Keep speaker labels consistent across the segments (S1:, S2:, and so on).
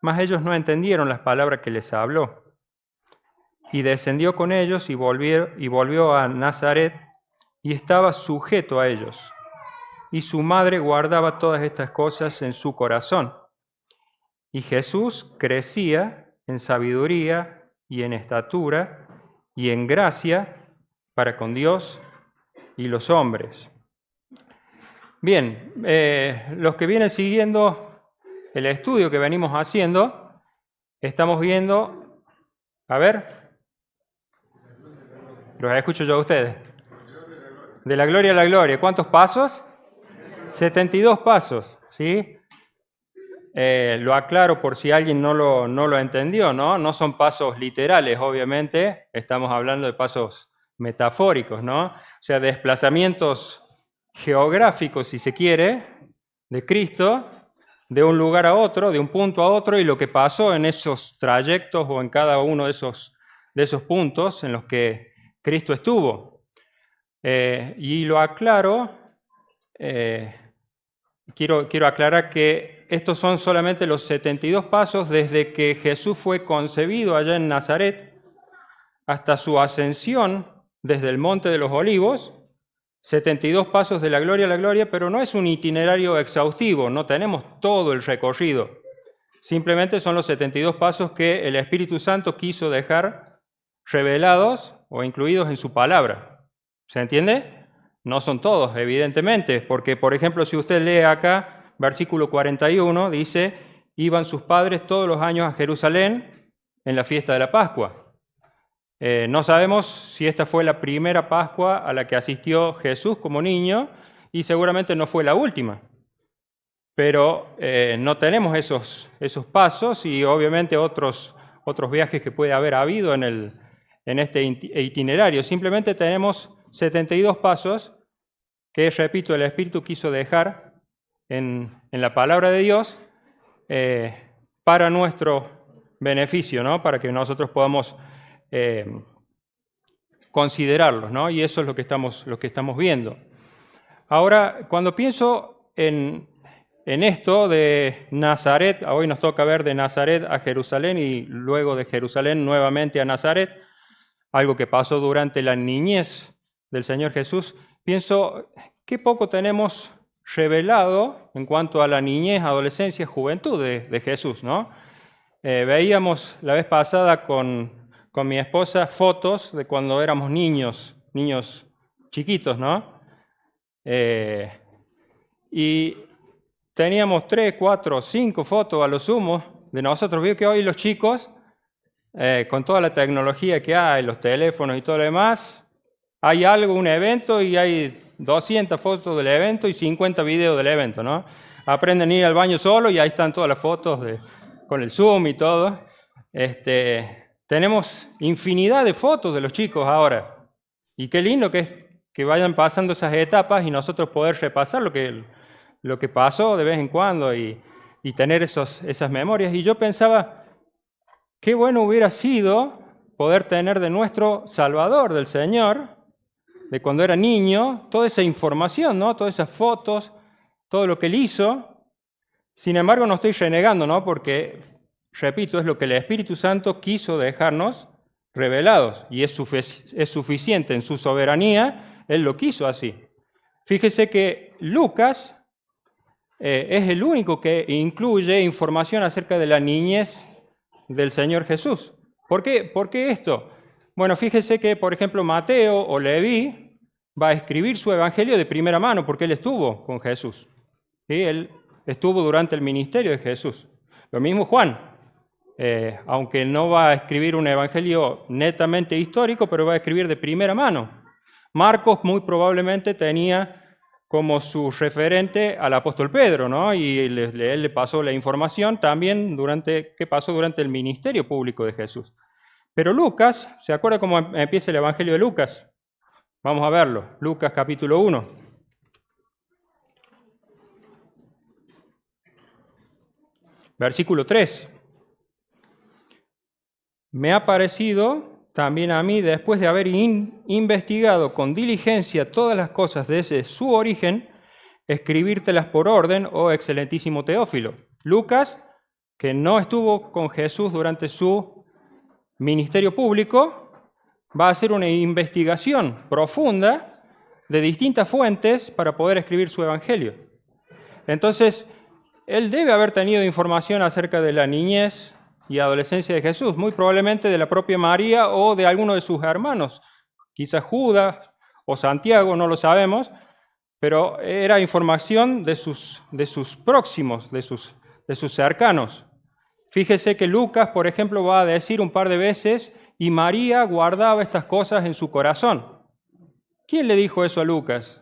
S1: mas ellos no entendieron las palabras que les habló. Y descendió con ellos y volvió a Nazaret, y estaba sujeto a ellos. Y su madre guardaba todas estas cosas en su corazón. Y Jesús crecía en sabiduría y en estatura y en gracia para con Dios y los hombres. Bien, los que vienen siguiendo el estudio que venimos haciendo, estamos viendo, a ver, los escucho yo a ustedes. De la gloria a la gloria, ¿cuántos pasos? 72 pasos, ¿sí? Lo aclaro por si alguien no lo entendió, ¿no? No son pasos literales, obviamente, estamos hablando de pasos metafóricos, ¿no? O sea, desplazamientos geográficos, si se quiere, de Cristo, de un lugar a otro, de un punto a otro, y lo que pasó en esos trayectos o en cada uno de esos puntos en los que Cristo estuvo. Y lo aclaro, quiero aclarar que estos son solamente los 72 pasos desde que Jesús fue concebido allá en Nazaret hasta su ascensión desde el Monte de los Olivos, 72 pasos de la gloria a la gloria, pero no es un itinerario exhaustivo, no tenemos todo el recorrido. Simplemente son los 72 pasos que el Espíritu Santo quiso dejar revelados o incluidos en su palabra. ¿Se entiende? No son todos, evidentemente, porque, por ejemplo, si usted lee acá, versículo 41, dice, iban sus padres todos los años a Jerusalén en la fiesta de la Pascua. No sabemos si esta fue la primera Pascua a la que asistió Jesús como niño y seguramente no fue la última. Pero no tenemos esos pasos y obviamente otros viajes que puede haber habido en este itinerario. Simplemente tenemos 72 pasos que, repito, el Espíritu quiso dejar en la palabra de Dios para nuestro beneficio, ¿no? Para que nosotros podamos considerarlos, ¿no? Y eso es lo que estamos viendo. Ahora, cuando pienso en esto de Nazaret, hoy nos toca ver de Nazaret a Jerusalén y luego de Jerusalén nuevamente a Nazaret, algo que pasó durante la niñez del Señor Jesús, pienso qué poco tenemos revelado en cuanto a la niñez, adolescencia, juventud de Jesús, ¿no? Veíamos la vez pasada con mi esposa fotos de cuando éramos niños chiquitos, ¿no? Y teníamos 3, 4, 5 fotos a lo sumo de nosotros. Veo que hoy los chicos, con toda la tecnología que hay, los teléfonos y todo lo demás, hay un evento y hay 200 fotos del evento y 50 videos del evento, ¿no? Aprenden a ir al baño solo y ahí están todas las fotos con el Zoom y todo. Tenemos infinidad de fotos de los chicos ahora. Y qué lindo que es que vayan pasando esas etapas y nosotros poder repasar lo que pasó de vez en cuando y tener esas memorias. Y yo pensaba, qué bueno hubiera sido poder tener de nuestro Salvador, del Señor, de cuando era niño, toda esa información, ¿no? Todas esas fotos, todo lo que Él hizo. Sin embargo, no estoy renegando, ¿no? Porque, repito, es lo que el Espíritu Santo quiso dejarnos revelados y es suficiente en su soberanía, Él lo quiso así. Fíjese que Lucas es el único que incluye información acerca de la niñez del Señor Jesús. ¿Por qué esto? Bueno, fíjese que, por ejemplo, Mateo o Leví va a escribir su evangelio de primera mano porque él estuvo con Jesús. ¿Sí? Él estuvo durante el ministerio de Jesús. Lo mismo Juan, aunque no va a escribir un evangelio netamente histórico, pero va a escribir de primera mano. Marcos muy probablemente tenía como su referente al apóstol Pedro, ¿no? Y él le pasó la información también que pasó durante el ministerio público de Jesús. Pero Lucas, ¿se acuerda cómo empieza el evangelio de Lucas? Vamos a verlo. Lucas capítulo 1. Versículo 3. Me ha parecido también a mí, después de haber investigado con diligencia todas las cosas desde su origen, escribírtelas por orden, oh excelentísimo Teófilo. Lucas, que no estuvo con Jesús durante su ministerio público, va a hacer una investigación profunda de distintas fuentes para poder escribir su evangelio. Entonces, él debe haber tenido información acerca de la niñez y adolescencia de Jesús, muy probablemente de la propia María o de alguno de sus hermanos, quizás Judas o Santiago, no lo sabemos, pero era información de sus próximos, de sus cercanos. Fíjese que Lucas, por ejemplo, va a decir un par de veces, y María guardaba estas cosas en su corazón. ¿Quién le dijo eso a Lucas?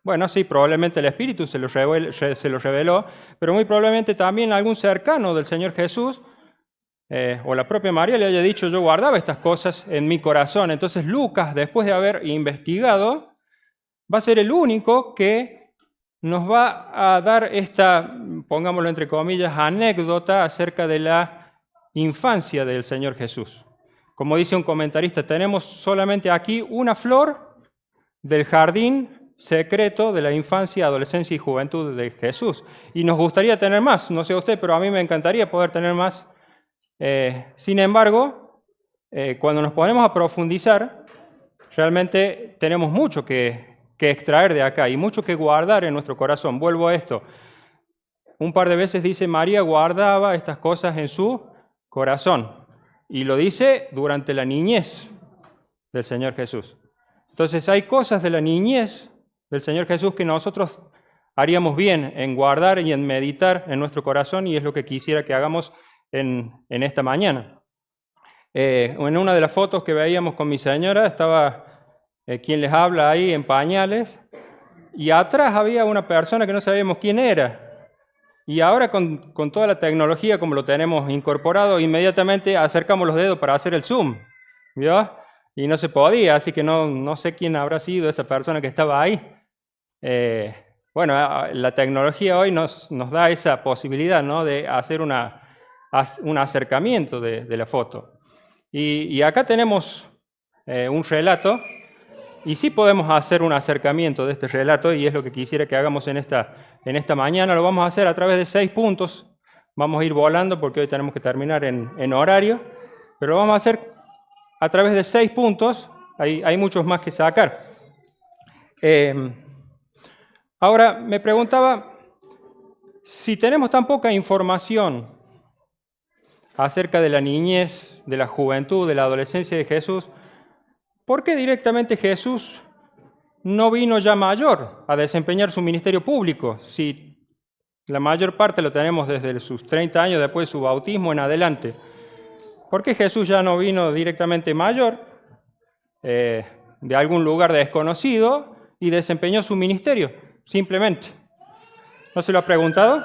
S1: Bueno, sí, probablemente el Espíritu se lo reveló, pero muy probablemente también algún cercano del Señor Jesús, o la propia María le haya dicho, yo guardaba estas cosas en mi corazón. Entonces Lucas, después de haber investigado, va a ser el único que nos va a dar esta, pongámoslo entre comillas, anécdota acerca de la infancia del Señor Jesús. Como dice un comentarista, tenemos solamente aquí una flor del jardín secreto de la infancia, adolescencia y juventud de Jesús. Y nos gustaría tener más, no sé usted, pero a mí me encantaría poder tener más. Sin embargo, cuando nos ponemos a profundizar, realmente tenemos mucho que extraer de acá y mucho que guardar en nuestro corazón. Vuelvo a esto. Un par de veces dice, María guardaba estas cosas en su corazón. Y lo dice durante la niñez del Señor Jesús. Entonces hay cosas de la niñez del Señor Jesús que nosotros haríamos bien en guardar y en meditar en nuestro corazón, y es lo que quisiera que hagamos en esta mañana. En una de las fotos que veíamos con mi señora estaba quien les habla ahí en pañales, y atrás había una persona que no sabíamos quién era. Y ahora con toda la tecnología como lo tenemos incorporado, inmediatamente acercamos los dedos para hacer el zoom, ¿vio? Y no se podía, así que no sé quién habrá sido esa persona que estaba ahí. Bueno, la tecnología hoy nos da esa posibilidad, ¿no?, de hacer un acercamiento de la foto. Y acá tenemos un relato, y sí podemos hacer un acercamiento de este relato, y es lo que quisiera que hagamos en esta mañana. Lo vamos a hacer a través de 6 puntos. Vamos a ir volando porque hoy tenemos que terminar en horario, pero lo vamos a hacer a través de 6 puntos. Hay muchos más que sacar. Ahora, me preguntaba, si tenemos tan poca información acerca de la niñez, de la juventud, de la adolescencia de Jesús, ¿por qué directamente Jesús no vino ya mayor a desempeñar su ministerio público? Si la mayor parte lo tenemos desde sus 30 años después de su bautismo en adelante. ¿Por qué Jesús ya no vino directamente mayor, de algún lugar desconocido, y desempeñó su ministerio? Simplemente. ¿No se lo ha preguntado?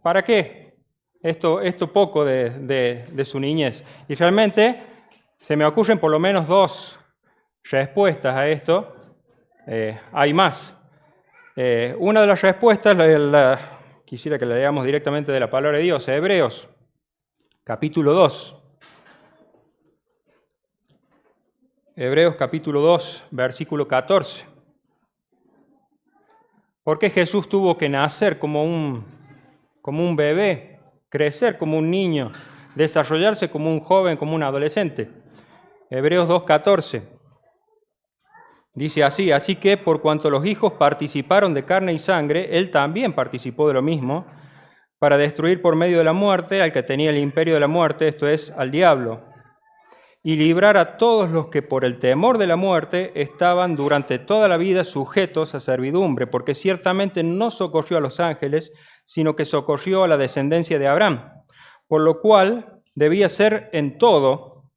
S1: ¿Para qué esto poco de su niñez? Y realmente se me ocurren por lo menos 2 respuestas a esto. Hay más. Una de las respuestas, quisiera que la leamos directamente de la palabra de Dios, Hebreos, capítulo 2. Hebreos capítulo 2, versículo 14. ¿Por qué Jesús tuvo que nacer como un bebé, crecer como un niño, desarrollarse como un joven, como un adolescente? Hebreos 2:14 dice así: así que por cuanto los hijos participaron de carne y sangre, él también participó de lo mismo, para destruir por medio de la muerte al que tenía el imperio de la muerte, esto es, al diablo, y librar a todos los que por el temor de la muerte estaban durante toda la vida sujetos a servidumbre, porque ciertamente no socorrió a los ángeles, sino que socorrió a la descendencia de Abraham, por lo cual debía ser en todo,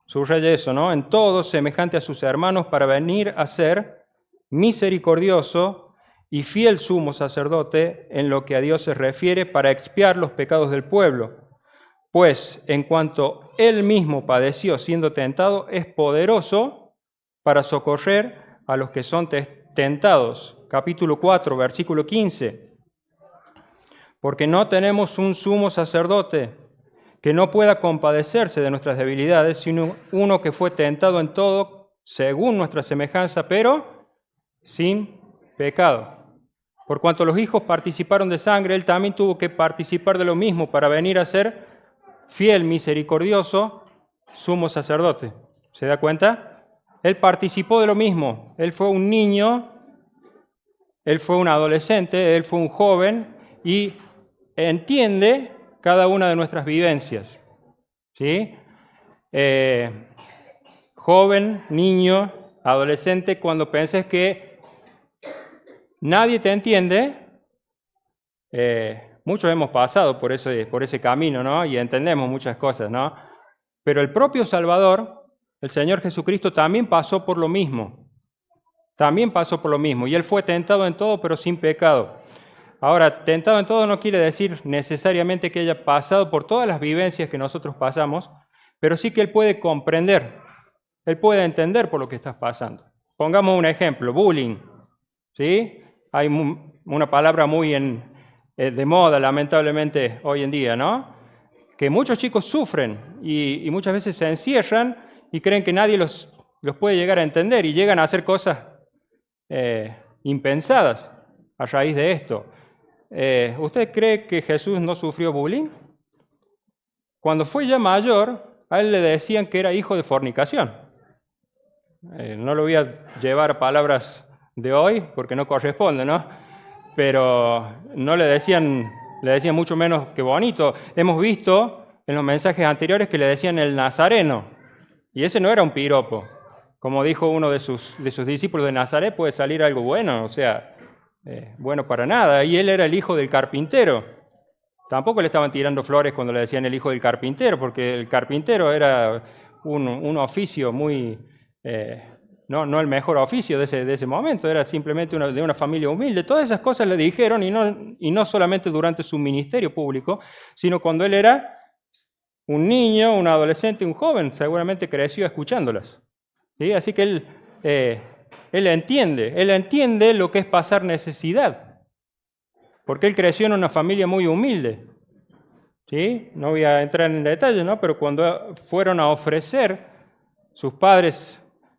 S1: subraya eso, ¿no?, en todo semejante a sus hermanos, para venir a ser misericordioso y fiel sumo sacerdote en lo que a Dios se refiere, para expiar los pecados del pueblo. Pues en cuanto él mismo padeció siendo tentado, es poderoso para socorrer a los que son tentados. Capítulo 4, versículo 15. Porque no tenemos un sumo sacerdote que no pueda compadecerse de nuestras debilidades, sino uno que fue tentado en todo según nuestra semejanza, pero sin pecado. Por cuanto los hijos participaron de sangre, él también tuvo que participar de lo mismo para venir a ser fiel, misericordioso, sumo sacerdote. ¿Se da cuenta? Él participó de lo mismo. Él fue un niño, él fue un adolescente, él fue un joven y entiende cada una de nuestras vivencias. ¿Sí? Joven, niño, adolescente, cuando penses que nadie te entiende, muchos hemos pasado por ese camino, ¿no? Y entendemos muchas cosas, ¿no? Pero el propio Salvador, el Señor Jesucristo, también pasó por lo mismo. También pasó por lo mismo. Y Él fue tentado en todo, pero sin pecado. Ahora, tentado en todo no quiere decir necesariamente que haya pasado por todas las vivencias que nosotros pasamos, pero sí que Él puede comprender, Él puede entender por lo que estás pasando. Pongamos un ejemplo, bullying, ¿sí? Hay una palabra muy de moda, lamentablemente, hoy en día, ¿no? Que muchos chicos sufren y muchas veces se encierran y creen que nadie los puede llegar a entender y llegan a hacer cosas impensadas a raíz de esto. ¿Usted cree que Jesús no sufrió bullying? Cuando fue ya mayor, a él le decían que era hijo de fornicación. No lo voy a llevar a palabras de hoy porque no corresponde, ¿no? Pero no le decían mucho menos que bonito. Hemos visto en los mensajes anteriores que le decían el Nazareno, y ese no era un piropo. Como dijo uno de sus discípulos, de Nazaret puede salir algo bueno, o sea, bueno para nada. Y él era el hijo del carpintero. Tampoco le estaban tirando flores cuando le decían el hijo del carpintero, porque el carpintero era un oficio muy... no el mejor oficio de ese momento, era simplemente de una familia humilde. Todas esas cosas le dijeron, y no solamente durante su ministerio público, sino cuando él era un niño, un adolescente, un joven, seguramente creció escuchándolas. ¿Sí? Así que él entiende lo que es pasar necesidad, porque él creció en una familia muy humilde. ¿Sí? No voy a entrar en detalle, ¿no? Pero cuando fueron a ofrecer sus padres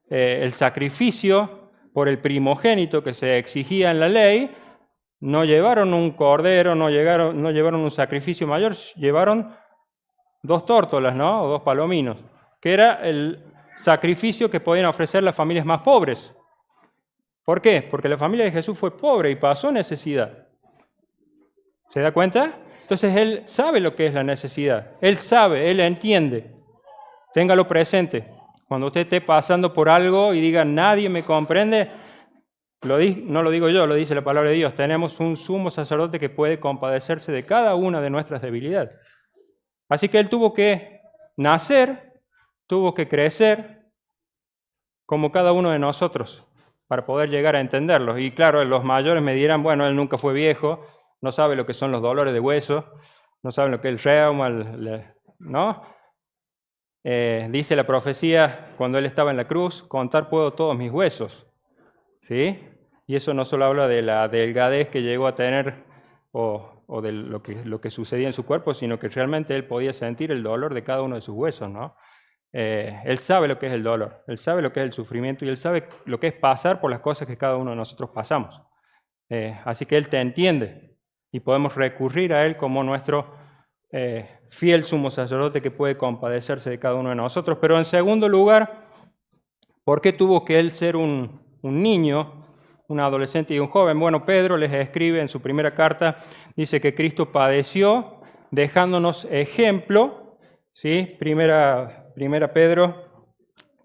S1: el sacrificio por el primogénito que se exigía en la ley, no llevaron un cordero, no llevaron un sacrificio mayor, llevaron 2 tórtolas, ¿no? O 2 palominos, que era el sacrificio que podían ofrecer las familias más pobres. ¿Por qué? Porque la familia de Jesús fue pobre y pasó necesidad. ¿Se da cuenta? Entonces Él sabe lo que es la necesidad. Él sabe, Él entiende. Téngalo presente. Cuando usted esté pasando por algo y diga, nadie me comprende, no lo digo yo, lo dice la palabra de Dios. Tenemos un sumo sacerdote que puede compadecerse de cada una de nuestras debilidades. Así que Él tuvo que nacer, tuvo que crecer, como cada uno de nosotros, para poder llegar a entenderlo. Y claro, los mayores me dirán, bueno, Él nunca fue viejo, no sabe lo que son los dolores de hueso, no sabe lo que es el reuma, ¿no? Dice la profecía, cuando Él estaba en la cruz, contar puedo todos mis huesos, ¿sí? Y eso no solo habla de la delgadez que llegó a tener o de lo que sucedía en su cuerpo, sino que realmente Él podía sentir el dolor de cada uno de sus huesos, ¿no? Él sabe lo que es el dolor, Él sabe lo que es el sufrimiento y Él sabe lo que es pasar por las cosas que cada uno de nosotros pasamos. Así que Él te entiende y podemos recurrir a Él como nuestro fiel sumo sacerdote que puede compadecerse de cada uno de nosotros. Pero en segundo lugar, ¿por qué tuvo que Él ser un niño, un adolescente y un joven? Bueno, Pedro les escribe en su primera carta, dice que Cristo padeció dejándonos ejemplo, ¿sí? Primera Pedro,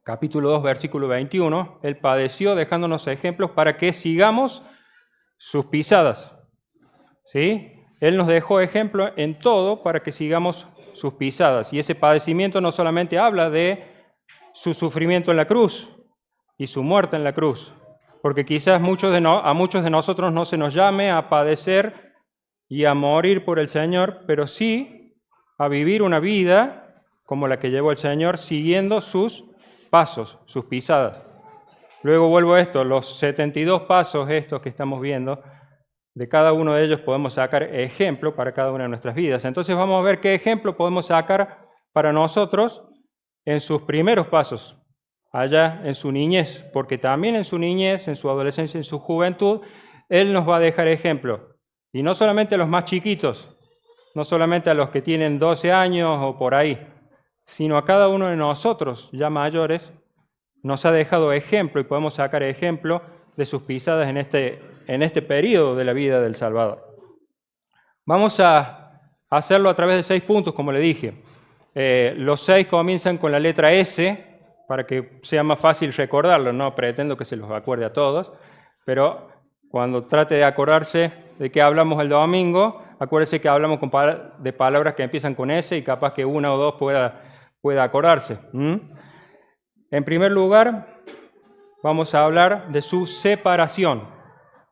S1: capítulo 2, versículo 21, Él padeció dejándonos ejemplos para que sigamos sus pisadas, ¿sí? Él nos dejó ejemplo en todo para que sigamos sus pisadas. Y ese padecimiento no solamente habla de su sufrimiento en la cruz y su muerte en la cruz, porque quizás a muchos de nosotros no se nos llame a padecer y a morir por el Señor, pero sí a vivir una vida como la que llevó el Señor, siguiendo sus pasos, sus pisadas. Luego vuelvo a esto, los 72 pasos estos que estamos viendo, de cada uno de ellos podemos sacar ejemplo para cada una de nuestras vidas. Entonces vamos a ver qué ejemplo podemos sacar para nosotros en sus primeros pasos, allá en su niñez, porque también en su niñez, en su adolescencia, en su juventud, Él nos va a dejar ejemplo. Y no solamente a los más chiquitos, no solamente a los que tienen 12 años o por ahí, sino a cada uno de nosotros, ya mayores, nos ha dejado ejemplo y podemos sacar ejemplo de sus pisadas en este periodo de la vida del Salvador. Vamos a hacerlo a través de 6 puntos, como le dije. Los 6 comienzan con la letra S, para que sea más fácil recordarlo. No pretendo que se los acuerde a todos, pero cuando trate de acordarse de qué hablamos el domingo, acuérdese que hablamos de palabras que empiezan con S y capaz que una o dos pueda acordarse. En primer lugar, vamos a hablar de su separación,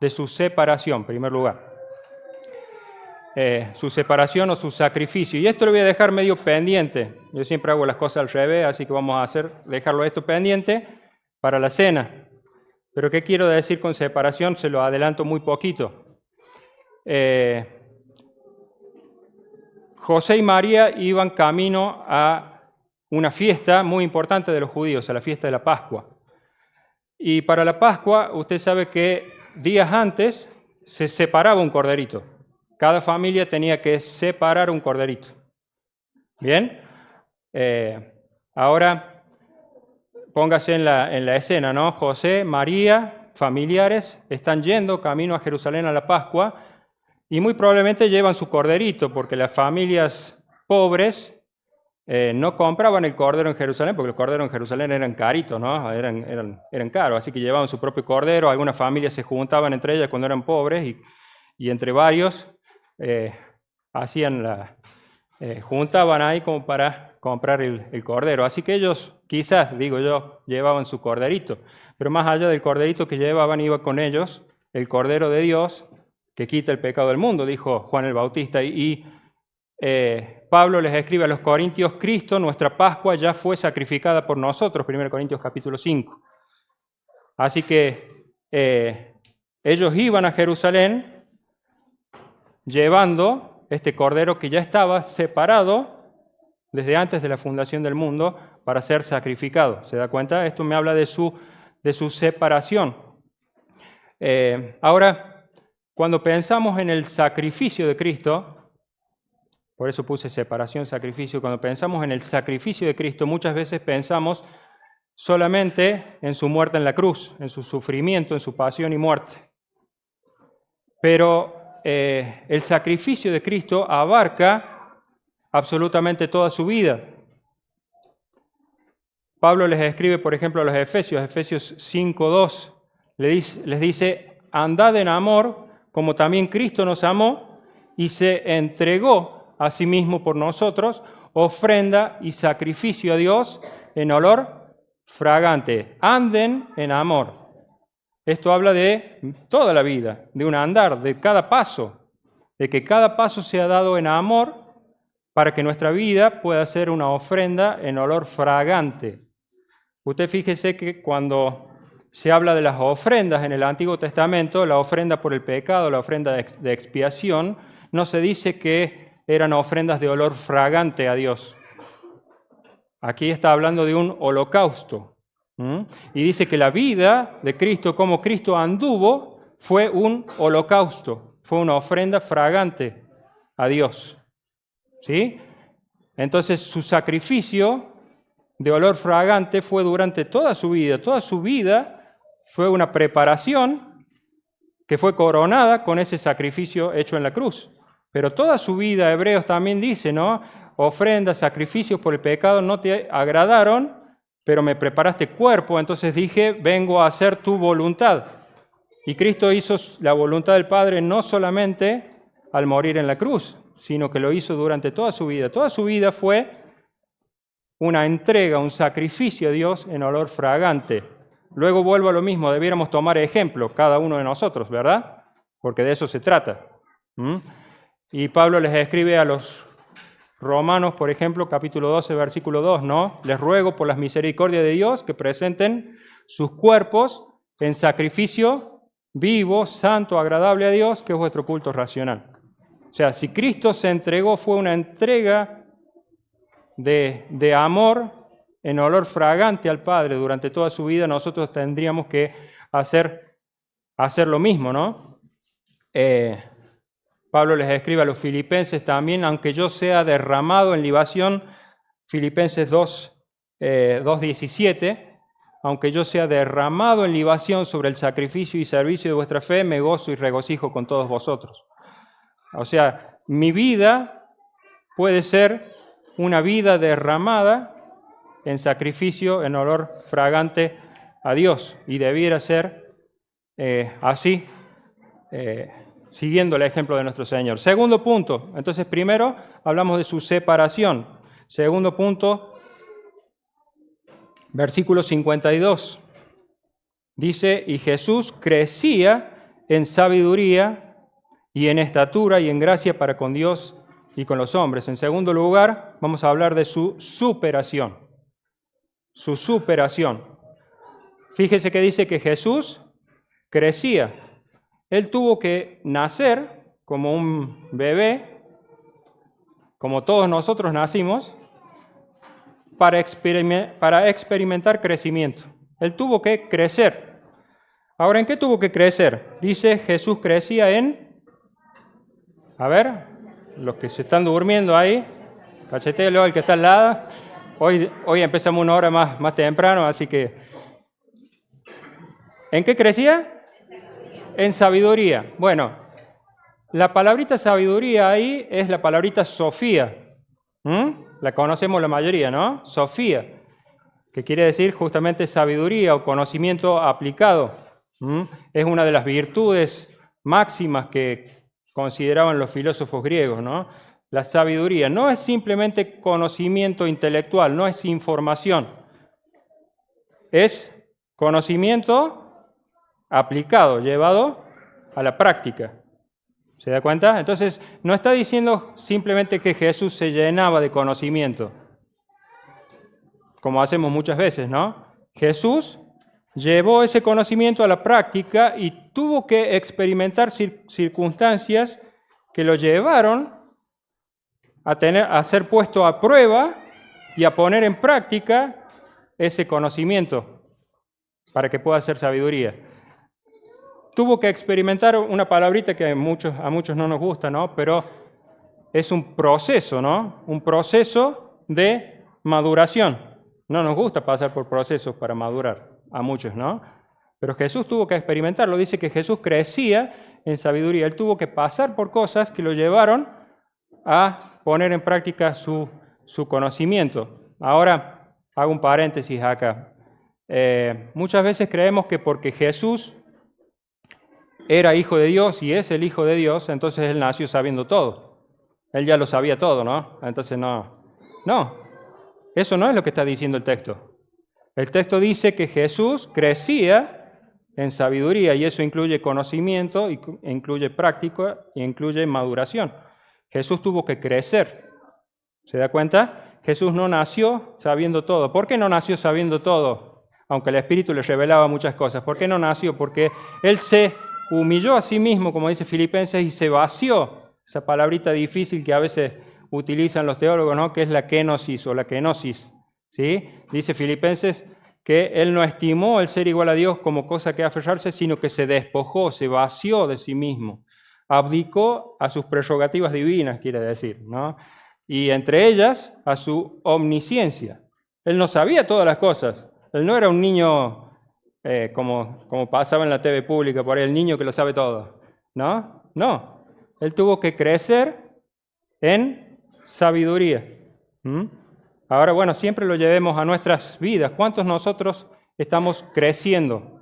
S1: en primer lugar. Su separación o su sacrificio. Y esto lo voy a dejar medio pendiente. Yo siempre hago las cosas al revés, así que vamos a dejarlo esto pendiente para la cena. Pero ¿qué quiero decir con separación? Se lo adelanto muy poquito. José y María iban camino a una fiesta muy importante de los judíos, a la fiesta de la Pascua. Y para la Pascua, usted sabe que días antes se separaba un corderito. Cada familia tenía que separar un corderito. ¿Bien? Ahora, póngase en la escena, ¿no? José, María, familiares, están yendo camino a Jerusalén a la Pascua y muy probablemente llevan su corderito, porque las familias pobres no compraban el cordero en Jerusalén, porque los corderos en Jerusalén eran caritos, ¿no? Eran caros, así que llevaban su propio cordero. Algunas familias se juntaban entre ellas cuando eran pobres y entre varios juntaban ahí como para comprar el cordero. Así que ellos, quizás, digo yo, llevaban su corderito, pero más allá del corderito que llevaban, iba con ellos el Cordero de Dios que quita el pecado del mundo, dijo Juan el Bautista. Pablo les escribe a los Corintios: Cristo, nuestra Pascua, ya fue sacrificada por nosotros, 1 Corintios capítulo 5. Así que ellos iban a Jerusalén llevando este cordero que ya estaba separado desde antes de la fundación del mundo para ser sacrificado. ¿Se da cuenta? Esto me habla de su separación. Ahora, cuando pensamos en el sacrificio de Cristo, por eso puse separación, sacrificio, cuando pensamos en el sacrificio de Cristo, muchas veces pensamos solamente en su muerte en la cruz, en su sufrimiento, en su pasión y muerte. Pero el sacrificio de Cristo abarca absolutamente toda su vida. Pablo les escribe, por ejemplo, a los Efesios 5:2, les dice: andad en amor, como también Cristo nos amó y se entregó a sí mismo por nosotros, ofrenda y sacrificio a Dios en olor fragante. Anden en amor. Esto habla de toda la vida, de un andar, de cada paso, de que cada paso sea dado en amor para que nuestra vida pueda ser una ofrenda en olor fragante. Usted fíjese que cuando se habla de las ofrendas en el Antiguo Testamento, la ofrenda por el pecado, la ofrenda de expiación, no se dice que eran ofrendas de olor fragante a Dios. Aquí está hablando de un holocausto. Y dice que la vida de Cristo, como Cristo anduvo, fue un holocausto, fue una ofrenda fragante a Dios. ¿Sí? Entonces su sacrificio de olor fragante fue durante toda su vida. Toda su vida fue una preparación que fue coronada con ese sacrificio hecho en la cruz. Pero toda su vida, Hebreos también dice, ¿no? Ofrendas, sacrificios por el pecado no te agradaron, pero me preparaste cuerpo, entonces dije, vengo a hacer tu voluntad. Y Cristo hizo la voluntad del Padre no solamente al morir en la cruz, sino que lo hizo durante toda su vida. Toda su vida fue una entrega, un sacrificio a Dios en olor fragante. Luego vuelvo a lo mismo, debiéramos tomar ejemplo cada uno de nosotros, ¿verdad? Porque de eso se trata. Y Pablo les escribe a los Romanos, por ejemplo, capítulo 12, versículo 2, ¿no? Les ruego por las misericordias de Dios que presenten sus cuerpos en sacrificio vivo, santo, agradable a Dios, que es vuestro culto racional. O sea, si Cristo se entregó, fue una entrega de amor en olor fragante al Padre durante toda su vida, nosotros tendríamos que hacer lo mismo, ¿no? Pablo les escribe a los filipenses también, aunque yo sea derramado en libación, Filipenses 2:17, aunque yo sea derramado en libación sobre el sacrificio y servicio de vuestra fe, me gozo y regocijo con todos vosotros. O sea, mi vida puede ser una vida derramada en sacrificio, en olor fragante a Dios, y debiera ser así, siguiendo el ejemplo de nuestro Señor. Segundo punto, entonces primero hablamos de su separación. Segundo punto, versículo 52. Dice, y Jesús crecía en sabiduría y en estatura y en gracia para con Dios y con los hombres. En segundo lugar, vamos a hablar de su superación. Su superación. Fíjese que dice que Jesús crecía. Él tuvo que nacer como un bebé, como todos nosotros nacimos, para experimentar crecimiento. Él tuvo que crecer. Ahora, ¿en qué tuvo que crecer? Dice, Jesús crecía en... A ver, los que se están durmiendo ahí, cachetéelo al que está al lado. Hoy empezamos una hora más temprano, así que... ¿En qué crecía? En sabiduría. Bueno, la palabrita sabiduría ahí es la palabrita Sofía. La conocemos la mayoría, ¿no? Sofía, que quiere decir justamente sabiduría o conocimiento aplicado. Es una de las virtudes máximas que consideraban los filósofos griegos, ¿no? La sabiduría no es simplemente conocimiento intelectual, no es información. Es conocimiento aplicado, llevado a la práctica. ¿Se da cuenta? Entonces, no está diciendo simplemente que Jesús se llenaba de conocimiento, como hacemos muchas veces, ¿no? Jesús llevó ese conocimiento a la práctica y tuvo que experimentar circunstancias que lo llevaron a ser puesto a prueba y a poner en práctica ese conocimiento para que pueda ser sabiduría. Tuvo que experimentar una palabrita que a muchos no nos gusta, ¿no? Pero es un proceso, ¿no? Un proceso de maduración. No nos gusta pasar por procesos para madurar, a muchos, ¿no? Pero Jesús tuvo que experimentarlo. Dice que Jesús crecía en sabiduría. Él tuvo que pasar por cosas que lo llevaron a poner en práctica su conocimiento. Ahora, hago un paréntesis acá. Muchas veces creemos que porque Jesús era hijo de Dios y es el hijo de Dios, entonces Él nació sabiendo todo. Él ya lo sabía todo, ¿no? Entonces no, eso no es lo que está diciendo el texto. El texto dice que Jesús crecía en sabiduría y eso incluye conocimiento, incluye práctica e incluye maduración. Jesús tuvo que crecer. ¿Se da cuenta? Jesús no nació sabiendo todo. ¿Por qué no nació sabiendo todo? Aunque el Espíritu le revelaba muchas cosas. ¿Por qué no nació? Porque Él se humilló a sí mismo, como dice Filipenses, y se vació. Esa palabrita difícil que a veces utilizan los teólogos, ¿no? Que es la kenosis o la kenosis. ¿Sí? Dice Filipenses que Él no estimó el ser igual a Dios como cosa que aferrarse, sino que se despojó, se vació de sí mismo. Abdicó a sus prerrogativas divinas, quiere decir, ¿no? Y entre ellas a su omnisciencia. Él no sabía todas las cosas. Él no era un niño como pasaba en la TV pública, por ahí el niño que lo sabe todo. No. Él tuvo que crecer en sabiduría. Ahora, bueno, siempre lo llevemos a nuestras vidas. ¿Cuántos nosotros estamos creciendo?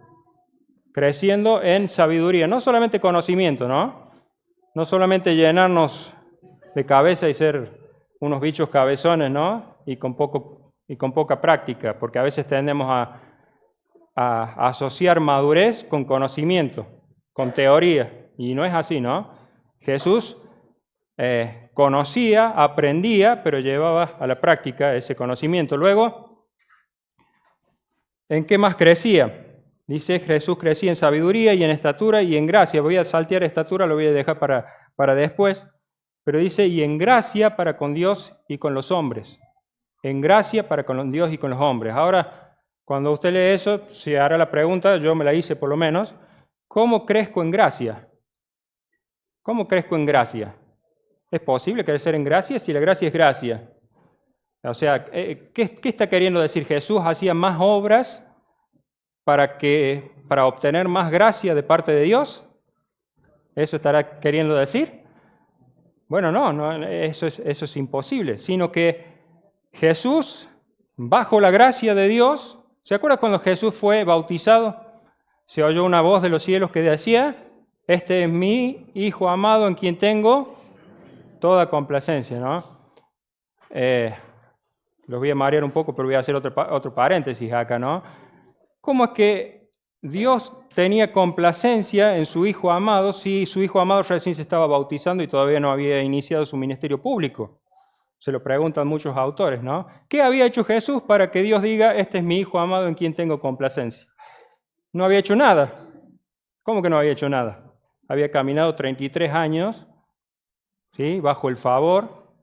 S1: Creciendo en sabiduría. No solamente conocimiento, ¿no? No solamente llenarnos de cabeza y ser unos bichos cabezones, ¿no? Y con poca práctica, porque a veces tendemos a asociar madurez con conocimiento, con teoría, y no es así, ¿no? Jesús conocía, aprendía, pero llevaba a la práctica ese conocimiento. Luego, ¿en qué más crecía? Dice, Jesús crecía en sabiduría y en estatura y en gracia. Voy a saltear estatura, lo voy a dejar para después, pero dice, y en gracia para con Dios y con los hombres. En gracia para con Dios y con los hombres. Ahora, cuando usted lee eso, se hará la pregunta, yo me la hice por lo menos, ¿cómo crezco en gracia? ¿Cómo crezco en gracia? ¿Es posible crecer en gracia si la gracia es gracia? O sea, ¿qué está queriendo decir? ¿Jesús hacía más obras para obtener más gracia de parte de Dios? ¿Eso estará queriendo decir? Bueno, no, eso es imposible, sino que Jesús, bajo la gracia de Dios, ¿se acuerda cuando Jesús fue bautizado? Se oyó una voz de los cielos que decía, este es mi Hijo amado en quien tengo toda complacencia, ¿no? Los voy a marear un poco, pero voy a hacer otro paréntesis acá, ¿no? ¿Cómo es que Dios tenía complacencia en su Hijo amado si su Hijo amado recién se estaba bautizando y todavía no había iniciado su ministerio público? Se lo preguntan muchos autores, ¿no? ¿Qué había hecho Jesús para que Dios diga, este es mi Hijo amado en quien tengo complacencia? No había hecho nada. ¿Cómo que no había hecho nada? Había caminado 33 años, ¿sí?, bajo el favor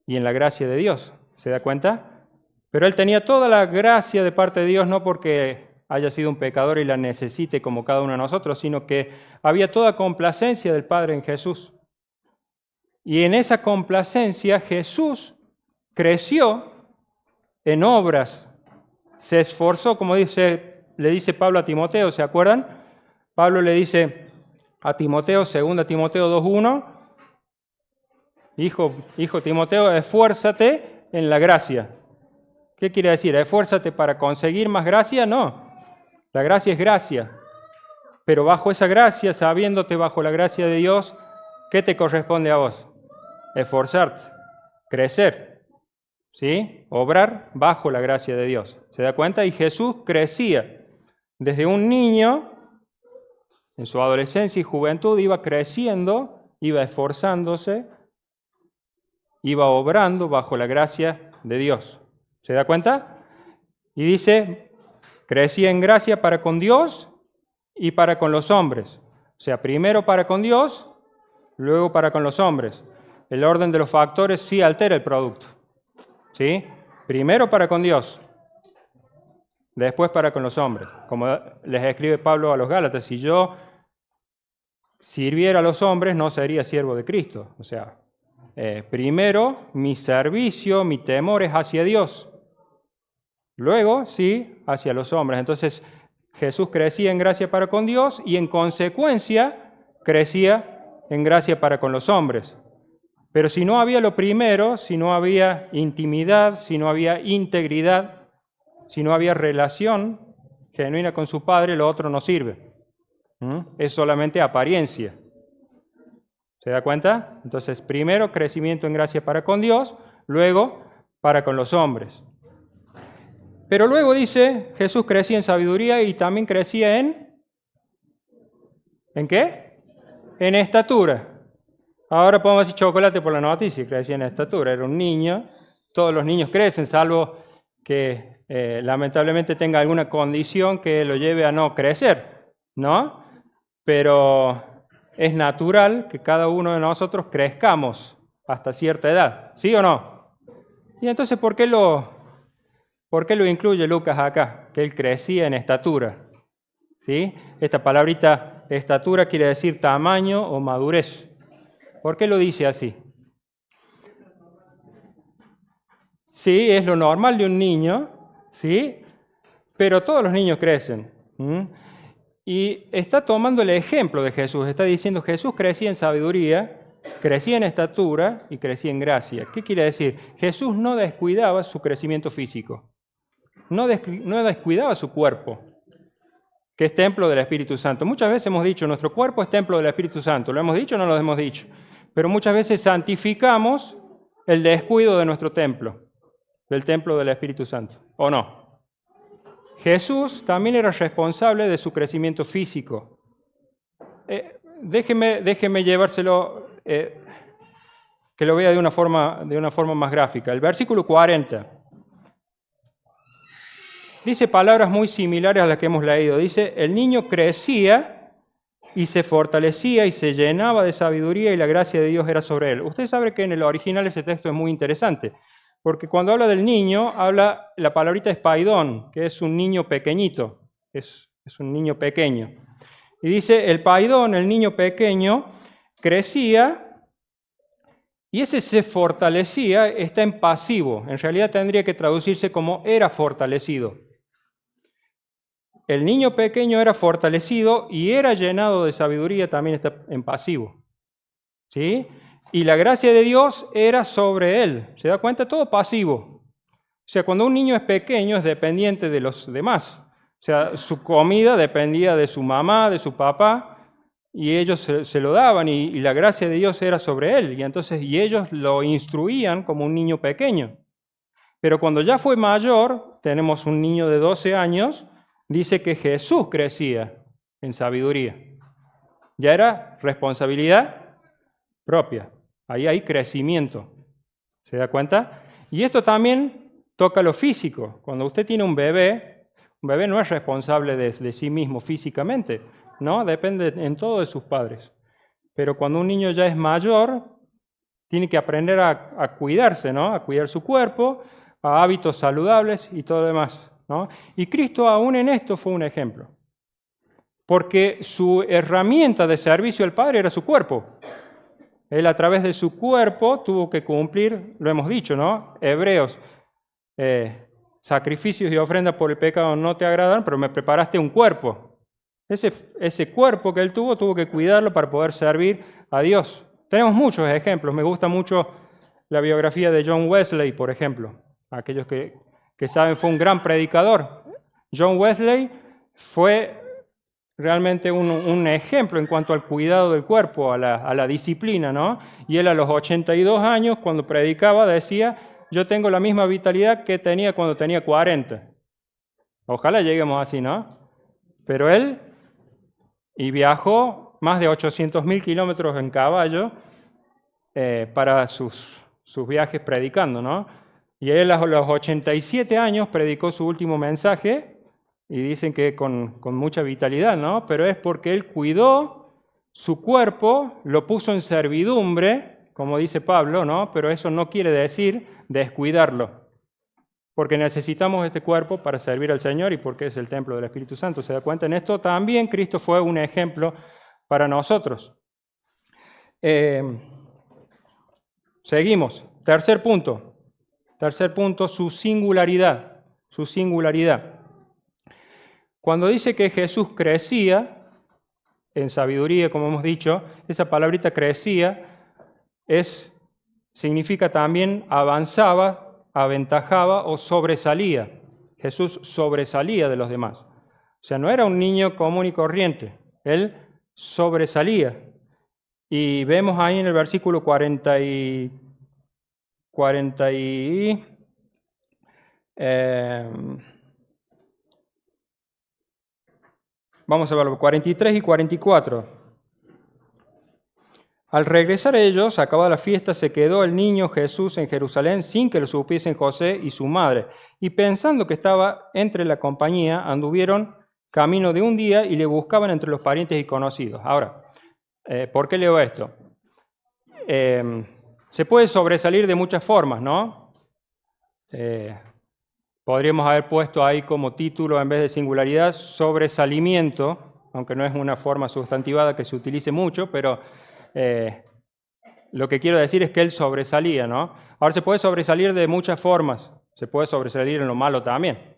S1: y en la gracia de Dios. ¿Se da cuenta? Pero él tenía toda la gracia de parte de Dios, no porque haya sido un pecador y la necesite como cada uno de nosotros, sino que había toda complacencia del Padre en Jesús. Y en esa complacencia Jesús creció en obras, se esforzó, como le dice Pablo a Timoteo, ¿se acuerdan? Pablo le dice a Timoteo, 2 Timoteo 2:1, hijo Timoteo, esfuérzate en la gracia. ¿Qué quiere decir? ¿Esfuérzate para conseguir más gracia? No, la gracia es gracia. Pero bajo esa gracia, sabiéndote bajo la gracia de Dios, ¿qué te corresponde a vos? Esforzarte, crecer, ¿sí? Obrar bajo la gracia de Dios. ¿Se da cuenta? Y Jesús crecía. Desde un niño, en su adolescencia y juventud, iba creciendo, iba esforzándose, iba obrando bajo la gracia de Dios. ¿Se da cuenta? Y dice, crecía en gracia para con Dios y para con los hombres. O sea, primero para con Dios, luego para con los hombres. El orden de los factores sí altera el producto. ¿Sí? Primero para con Dios, después para con los hombres. Como les escribe Pablo a los Gálatas, si yo sirviera a los hombres, no sería siervo de Cristo. O sea, primero mi servicio, mi temor es hacia Dios. Luego, sí, hacia los hombres. Entonces, Jesús crecía en gracia para con Dios y en consecuencia crecía en gracia para con los hombres. Pero si no había lo primero, si no había intimidad, si no había integridad, si no había relación genuina con su Padre, lo otro no sirve. Es solamente apariencia. ¿Se da cuenta? Entonces, primero crecimiento en gracia para con Dios, luego para con los hombres. Pero luego dice, Jesús crecía en sabiduría y también crecía ¿en qué? En estatura. Ahora podemos decir chocolate por la noticia, crecía en estatura. Era un niño, todos los niños crecen, salvo que lamentablemente tenga alguna condición que lo lleve a no crecer, ¿no? Pero es natural que cada uno de nosotros crezcamos hasta cierta edad, ¿sí o no? Y entonces, ¿por qué lo incluye Lucas acá? Que él crecía en estatura, ¿sí? Esta palabrita estatura quiere decir tamaño o madurez. ¿Por qué lo dice así? Sí, es lo normal de un niño, ¿sí? Pero todos los niños crecen. Y está tomando el ejemplo de Jesús. Está diciendo, Jesús crecía en sabiduría, crecía en estatura y crecía en gracia. ¿Qué quiere decir? Jesús no descuidaba su crecimiento físico. No descuidaba su cuerpo, que es templo del Espíritu Santo. Muchas veces hemos dicho, nuestro cuerpo es templo del Espíritu Santo. ¿Lo hemos dicho o no lo hemos dicho? Pero muchas veces santificamos el descuido de nuestro templo, del templo del Espíritu Santo, ¿o no? Jesús también era responsable de su crecimiento físico. Déjeme llevárselo, que lo vea de una forma más gráfica. El versículo 40 dice palabras muy similares a las que hemos leído. Dice, el niño crecía y se fortalecía y se llenaba de sabiduría y la gracia de Dios era sobre él. Usted sabe que en el original ese texto es muy interesante, porque cuando habla del niño, habla la palabrita espaidón, que es un niño pequeñito, es un niño pequeño. Y dice, el paidón, el niño pequeño, crecía y ese se fortalecía está en pasivo. En realidad tendría que traducirse como era fortalecido. El niño pequeño era fortalecido y era llenado de sabiduría, también está en pasivo. ¿Sí? Y la gracia de Dios era sobre él. ¿Se da cuenta? Todo pasivo. O sea, cuando un niño es pequeño es dependiente de los demás. O sea, su comida dependía de su mamá, de su papá, y ellos se lo daban, y la gracia de Dios era sobre él. Y ellos lo instruían como un niño pequeño. Pero cuando ya fue mayor, tenemos un niño de 12 años, dice que Jesús crecía en sabiduría. Ya era responsabilidad propia. Ahí hay crecimiento. ¿Se da cuenta? Y esto también toca lo físico. Cuando usted tiene un bebé no es responsable de sí mismo físicamente, ¿no? Depende en todo de sus padres. Pero cuando un niño ya es mayor, tiene que aprender a cuidarse, ¿no? A cuidar su cuerpo, a hábitos saludables y todo lo demás, ¿no? Y Cristo aún en esto fue un ejemplo. Porque su herramienta de servicio al Padre era su cuerpo. Él a través de su cuerpo tuvo que cumplir, lo hemos dicho, ¿no? Hebreos, sacrificios y ofrendas por el pecado no te agradan, pero me preparaste un cuerpo. Ese cuerpo que él tuvo que cuidarlo para poder servir a Dios. Tenemos muchos ejemplos. Me gusta mucho la biografía de John Wesley, por ejemplo. Aquellos que saben, fue un gran predicador. John Wesley fue realmente un ejemplo en cuanto al cuidado del cuerpo, a la disciplina, ¿no? Y él a los 82 años, cuando predicaba, decía, yo tengo la misma vitalidad que tenía cuando tenía 40. Ojalá lleguemos así, ¿no? Pero él viajó más de 800.000 kilómetros en caballo para sus viajes predicando, ¿no? Y él a los 87 años predicó su último mensaje, y dicen que con mucha vitalidad, ¿no? Pero es porque él cuidó su cuerpo, lo puso en servidumbre, como dice Pablo, ¿no? Pero eso no quiere decir descuidarlo, porque necesitamos este cuerpo para servir al Señor y porque es el templo del Espíritu Santo. ¿Se da cuenta? En esto también Cristo fue un ejemplo para nosotros. Seguimos. Tercer punto, su singularidad. Su singularidad. Cuando dice que Jesús crecía en sabiduría, como hemos dicho, esa palabrita crecía significa también avanzaba, aventajaba o sobresalía. Jesús sobresalía de los demás. O sea, no era un niño común y corriente, él sobresalía. Y vemos ahí en el versículo 43 y 44. Al regresar ellos, acabada la fiesta, se quedó el niño Jesús en Jerusalén sin que lo supiesen José y su madre. Y pensando que estaba entre la compañía, anduvieron camino de un día y le buscaban entre los parientes y conocidos. Ahora, ¿por qué leo esto? Se puede sobresalir de muchas formas, ¿no? Podríamos haber puesto ahí como título, en vez de singularidad, sobresalimiento, aunque no es una forma sustantivada que se utilice mucho, pero lo que quiero decir es que él sobresalía, ¿no? Ahora se puede sobresalir de muchas formas. Se puede sobresalir en lo malo también.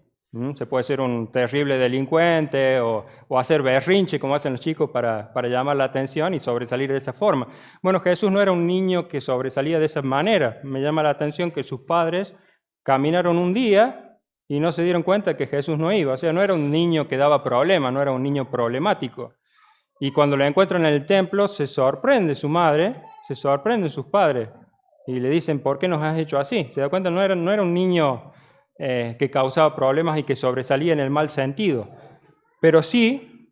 S1: Se puede ser un terrible delincuente o hacer berrinche, como hacen los chicos, para llamar la atención y sobresalir de esa forma. Bueno, Jesús no era un niño que sobresalía de esa manera. Me llama la atención que sus padres caminaron un día y no se dieron cuenta que Jesús no iba. O sea, no era un niño que daba problemas, no era un niño problemático. Y cuando lo encuentran en el templo, se sorprende su madre, se sorprenden sus padres y le dicen, ¿por qué nos has hecho así? ¿Se da cuenta? No era un niño que causaba problemas y que sobresalía en el mal sentido. Pero sí,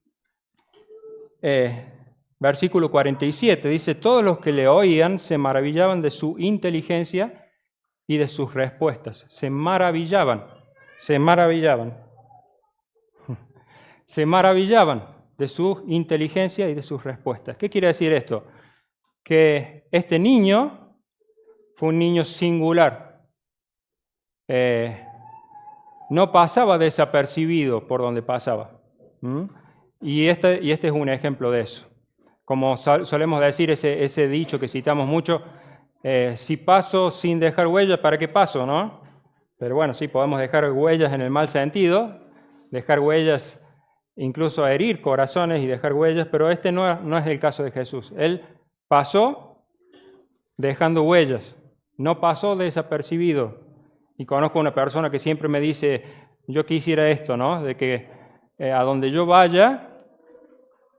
S1: versículo 47, dice, todos los que le oían se maravillaban de su inteligencia y de sus respuestas. Se maravillaban. Se maravillaban de su inteligencia y de sus respuestas. ¿Qué quiere decir esto? Que este niño fue un niño singular. No pasaba desapercibido por donde pasaba. Y este es un ejemplo de eso. como solemos decir ese dicho que citamos mucho, si paso sin dejar huellas, ¿para qué paso, no? Pero bueno, sí, podemos dejar huellas en el mal sentido, dejar huellas, incluso herir corazones y dejar huellas, pero este no es el caso de Jesús. Él pasó dejando huellas, no pasó desapercibido. Y conozco una persona que siempre me dice, yo quisiera esto, ¿no? De que a donde yo vaya,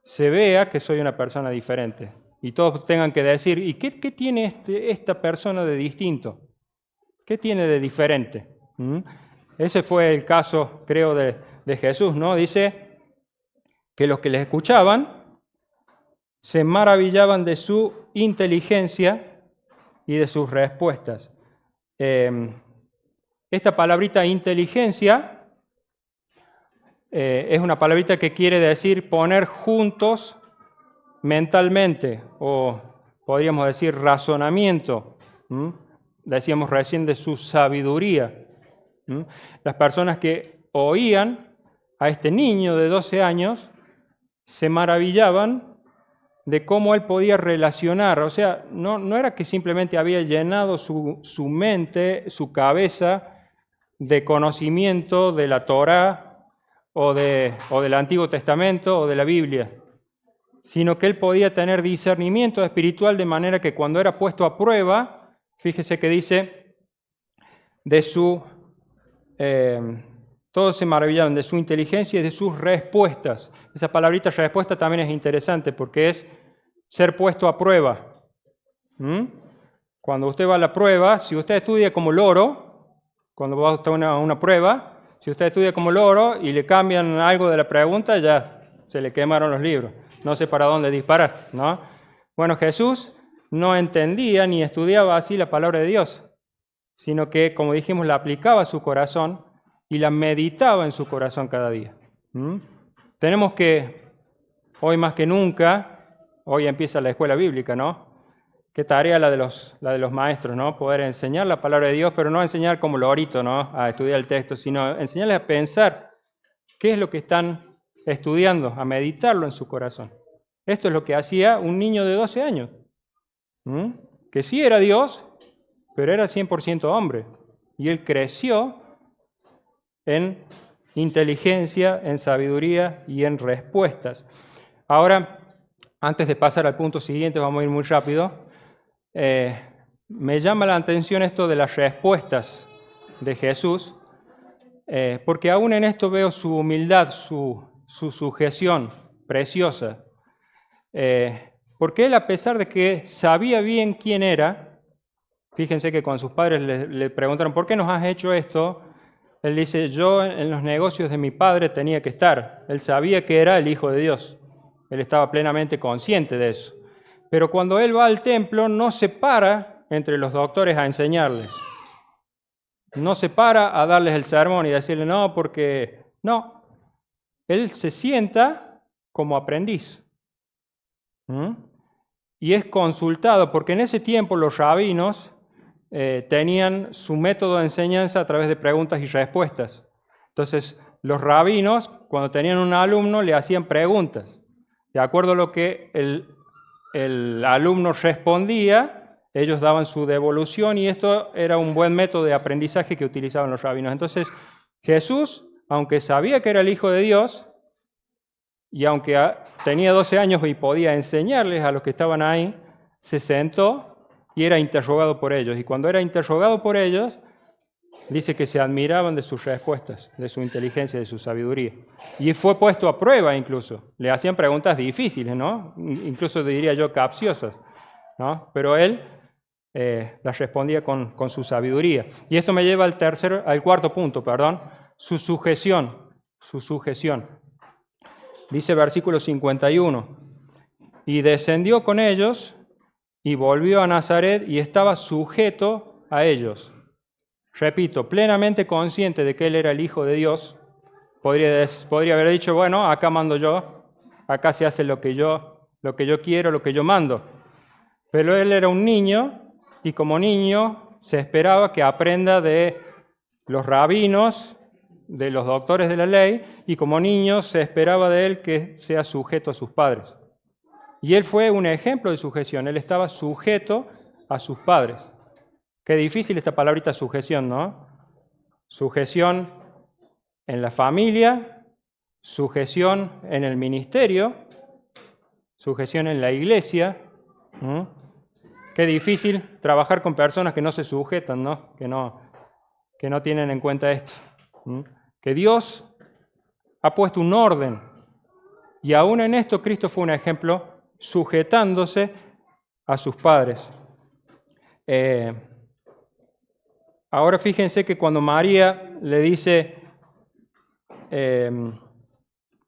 S1: se vea que soy una persona diferente. Y todos tengan que decir, ¿y qué tiene esta persona de distinto? ¿Qué tiene de diferente? Ese fue el caso, creo, de Jesús, ¿no? Dice que los que le escuchaban se maravillaban de su inteligencia y de sus respuestas. Esta palabrita inteligencia es una palabrita que quiere decir poner juntos mentalmente, o podríamos decir razonamiento. Decíamos recién de su sabiduría. Las personas que oían a este niño de 12 años se maravillaban de cómo él podía relacionar. O sea, no era que simplemente había llenado su mente, su cabeza de conocimiento de la Torá o del Antiguo Testamento o de la Biblia, sino que él podía tener discernimiento espiritual de manera que cuando era puesto a prueba, fíjese que dice, todos se maravillaban de su inteligencia y de sus respuestas. Esa palabrita respuesta también es interesante porque es ser puesto a prueba. Cuando usted va a la prueba, si usted estudia como loro, cuando va a una prueba, si usted estudia como loro y le cambian algo de la pregunta, ya se le quemaron los libros. No sé para dónde disparar, ¿no? Bueno, Jesús no entendía ni estudiaba así la palabra de Dios, sino que, como dijimos, la aplicaba a su corazón y la meditaba en su corazón cada día. Tenemos que, hoy más que nunca, hoy empieza la escuela bíblica, ¿no? Qué tarea la de los maestros, ¿no? Poder enseñar la palabra de Dios, pero no enseñar como lorito, ¿no? A estudiar el texto, sino enseñarles a pensar qué es lo que están estudiando, a meditarlo en su corazón. Esto es lo que hacía un niño de 12 años, que sí era Dios, pero era 100% hombre. Y él creció en inteligencia, en sabiduría y en respuestas. Ahora, antes de pasar al punto siguiente, vamos a ir muy rápido. Me llama la atención esto de las respuestas de Jesús, porque aún en esto veo su humildad, su sujeción preciosa. Porque él, a pesar de que sabía bien quién era, fíjense que cuando sus padres le preguntaron, ¿por qué nos has hecho esto? Él dice, yo en los negocios de mi padre tenía que estar. Él sabía que era el Hijo de Dios. Él estaba plenamente consciente de eso. Pero cuando él va al templo, no se para entre los doctores a enseñarles. No se para a darles el sermón y decirle, no, porque no. Él se sienta como aprendiz. Y es consultado, porque en ese tiempo los rabinos tenían su método de enseñanza a través de preguntas y respuestas. Entonces, los rabinos, cuando tenían un alumno, le hacían preguntas. De acuerdo a lo que el alumno respondía, ellos daban su devolución y esto era un buen método de aprendizaje que utilizaban los rabinos. Entonces, Jesús, aunque sabía que era el Hijo de Dios, y aunque tenía 12 años y podía enseñarles a los que estaban ahí, se sentó y era interrogado por ellos. Y cuando era interrogado por ellos, dice que se admiraban de sus respuestas, de su inteligencia, de su sabiduría. Y fue puesto a prueba incluso. Le hacían preguntas difíciles, ¿no? Incluso diría yo capciosas, ¿no? Pero él las respondía con su sabiduría. Y esto me lleva al cuarto punto, su sujeción. Dice versículo 51, y descendió con ellos y volvió a Nazaret y estaba sujeto a ellos. Repito, plenamente consciente de que él era el Hijo de Dios, podría haber dicho, bueno, acá mando yo, acá se hace lo que yo quiero, lo que yo mando. Pero él era un niño y como niño se esperaba que aprenda de los rabinos, de los doctores de la ley, y como niño se esperaba de él que sea sujeto a sus padres. Y él fue un ejemplo de sujeción. Él estaba sujeto a sus padres. Qué difícil esta palabrita sujeción, ¿no? Sujeción en la familia, sujeción en el ministerio, sujeción en la iglesia. Qué difícil trabajar con personas que no se sujetan, ¿no? Que no tienen en cuenta esto. Que Dios ha puesto un orden. Y aún en esto Cristo fue un ejemplo, sujetándose a sus padres. Ahora fíjense que cuando María le dice,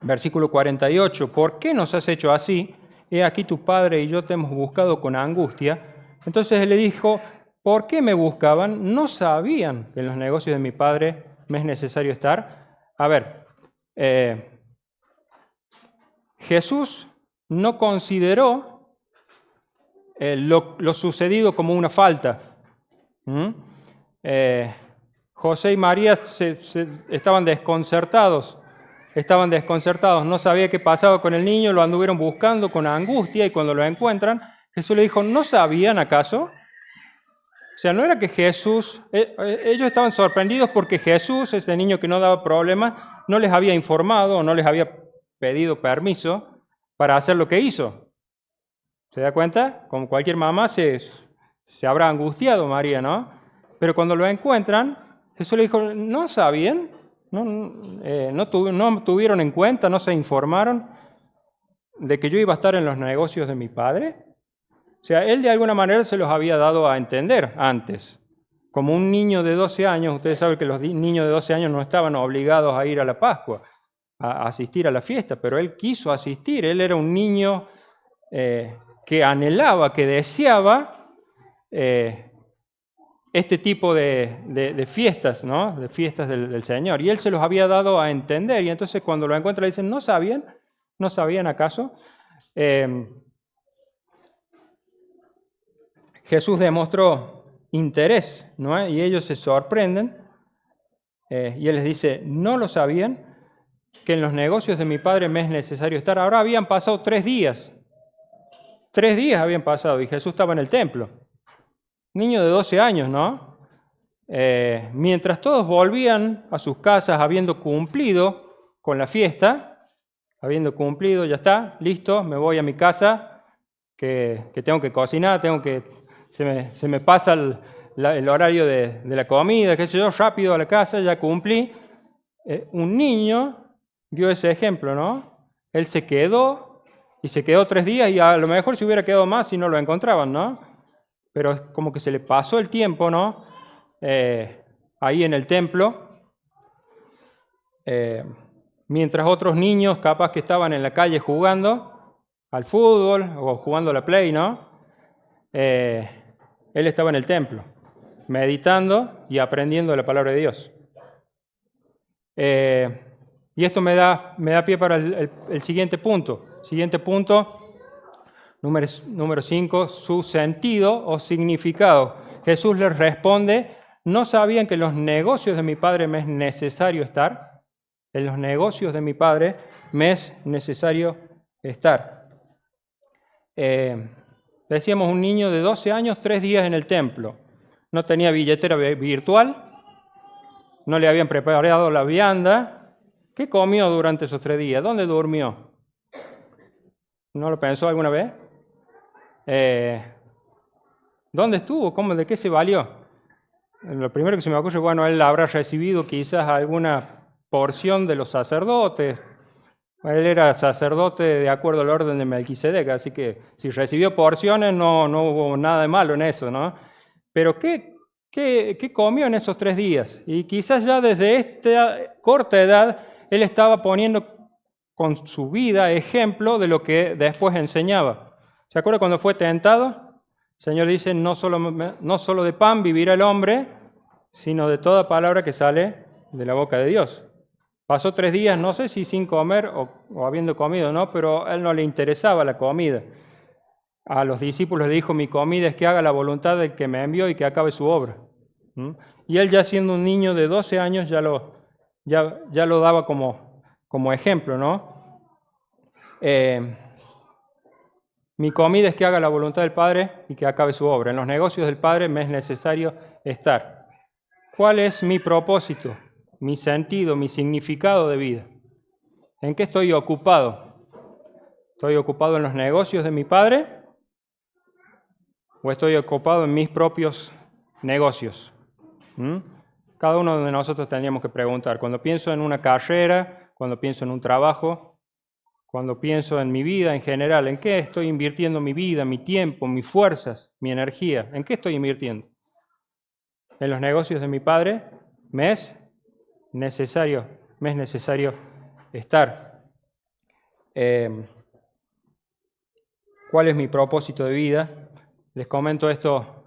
S1: versículo 48, ¿por qué nos has hecho así? He aquí tu padre y yo te hemos buscado con angustia. Entonces él le dijo, ¿por qué me buscaban? ¿No sabían que en los negocios de mi padre me es necesario estar? A ver, Jesús no consideró lo sucedido como una falta. José y María estaban desconcertados, no sabía qué pasaba con el niño, lo anduvieron buscando con angustia y cuando lo encuentran, Jesús le dijo, ¿no sabían acaso? O sea, no era que Jesús, ellos estaban sorprendidos porque Jesús, este niño que no daba problemas, no les había informado o no les había pedido permiso para hacer lo que hizo. ¿Se da cuenta? Como cualquier mamá se habrá angustiado María, ¿no? Pero cuando lo encuentran, Jesús le dijo, ¿no sabían? ¿No tuvieron en cuenta, no se informaron de que yo iba a estar en los negocios de mi padre? O sea, él de alguna manera se los había dado a entender antes. Como un niño de 12 años, ustedes saben que los niños de 12 años no estaban obligados a ir a la Pascua, a asistir a la fiesta, pero él quiso asistir. Él era un niño que anhelaba, que deseaba este tipo de fiestas, ¿no? De fiestas del Señor. Y él se los había dado a entender. Y entonces cuando lo encuentra le dicen, ¿no sabían? ¿No sabían acaso? Jesús demostró interés, ¿no? Y ellos se sorprenden. Y él les dice, ¿no lo sabían? Que en los negocios de mi Padre me es necesario estar. Ahora habían pasado 3 días. 3 días habían pasado y Jesús estaba en el templo. Niño de 12 años, ¿no? Mientras todos volvían a sus casas habiendo cumplido con la fiesta, habiendo cumplido, ya está, listo, me voy a mi casa, que tengo que cocinar, se me pasa el horario de la comida, qué sé yo, rápido a la casa, ya cumplí. Un niño dio ese ejemplo, ¿no? Él se quedó, y se quedó 3 días, y a lo mejor se hubiera quedado más si no lo encontraban, ¿no? Pero es como que se le pasó el tiempo, ¿no? Ahí en el templo, mientras otros niños capaz que estaban en la calle jugando al fútbol o jugando a la Play, ¿no? Él estaba en el templo, meditando y aprendiendo la palabra de Dios. Y esto me da pie para el siguiente punto. Siguiente punto, número 5, su sentido o significado. Jesús les responde, ¿no sabían que en los negocios de mi Padre me es necesario estar? En los negocios de mi Padre me es necesario estar. Decíamos, un niño de 12 años, 3 días en el templo. No tenía billetera virtual, no le habían preparado la vianda. ¿Qué comió durante esos 3 días? ¿Dónde durmió? ¿No lo pensó alguna vez? ¿Dónde estuvo? ¿Cómo? ¿De qué se valió? Lo primero que se me ocurre, bueno, él habrá recibido quizás alguna porción de los sacerdotes. Él era sacerdote de acuerdo al orden de Melquisedec, así que si recibió porciones no hubo nada de malo en eso, ¿no? Pero ¿qué comió en esos 3 días? Y quizás ya desde esta corta edad él estaba poniendo con su vida ejemplo de lo que después enseñaba. ¿Se acuerda cuando fue tentado? El Señor dice, no solo de pan vivirá el hombre, sino de toda palabra que sale de la boca de Dios. Pasó 3 días, no sé si sin comer o habiendo comido, ¿no? Pero a él no le interesaba la comida. A los discípulos le dijo, mi comida es que haga la voluntad del que me envió y que acabe su obra. Y él ya siendo un niño de 12 años ya lo daba como ejemplo, ¿no? Mi comida es que haga la voluntad del Padre y que acabe su obra. En los negocios del Padre me es necesario estar. ¿Cuál es mi propósito, mi sentido, mi significado de vida? ¿En qué estoy ocupado? ¿Estoy ocupado en los negocios de mi Padre o estoy ocupado en mis propios negocios? Cada uno de nosotros tendríamos que preguntar. Cuando pienso en una carrera, cuando pienso en un trabajo, cuando pienso en mi vida en general, ¿en qué estoy invirtiendo mi vida, mi tiempo, mis fuerzas, mi energía? ¿En qué estoy invirtiendo? ¿En los negocios de mi Padre? Me es necesario estar. ¿Cuál es mi propósito de vida? Les comento esto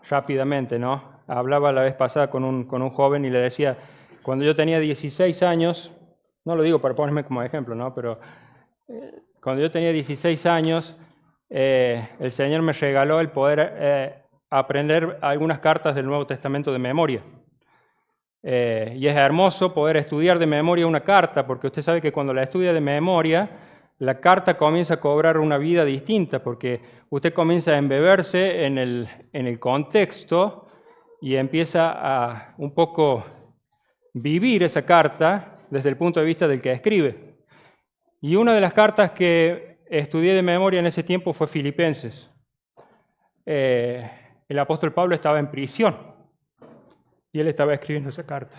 S1: rápidamente, ¿no? Hablaba la vez pasada con un joven y le decía, cuando yo tenía 16 años, no lo digo para ponerme como ejemplo, ¿no? Pero cuando yo tenía 16 años, el Señor me regaló el poder aprender algunas cartas del Nuevo Testamento de memoria. Y es hermoso poder estudiar de memoria una carta, porque usted sabe que cuando la estudia de memoria, la carta comienza a cobrar una vida distinta, porque usted comienza a embeberse en el contexto y empieza a un poco vivir esa carta desde el punto de vista del que escribe. Y una de las cartas que estudié de memoria en ese tiempo fue Filipenses. El apóstol Pablo estaba en prisión y él estaba escribiendo esa carta.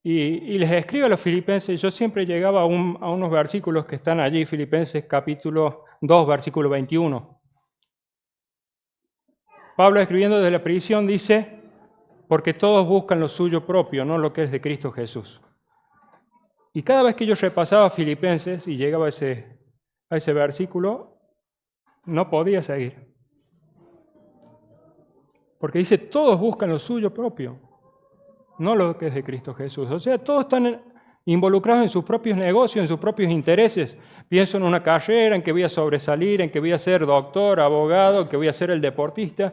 S1: Y les escribe a los filipenses. Yo siempre llegaba a unos versículos que están allí, Filipenses capítulo 2, versículo 21. Pablo, escribiendo desde la prisión, dice, porque todos buscan lo suyo propio, no lo que es de Cristo Jesús. Y cada vez que yo repasaba Filipenses y llegaba a ese versículo, no podía seguir. Porque dice, todos buscan lo suyo propio, no lo que es de Cristo Jesús. O sea, todos están involucrados en sus propios negocios, en sus propios intereses. Pienso en una carrera, en que voy a sobresalir, en que voy a ser doctor, abogado, en que voy a ser el deportista.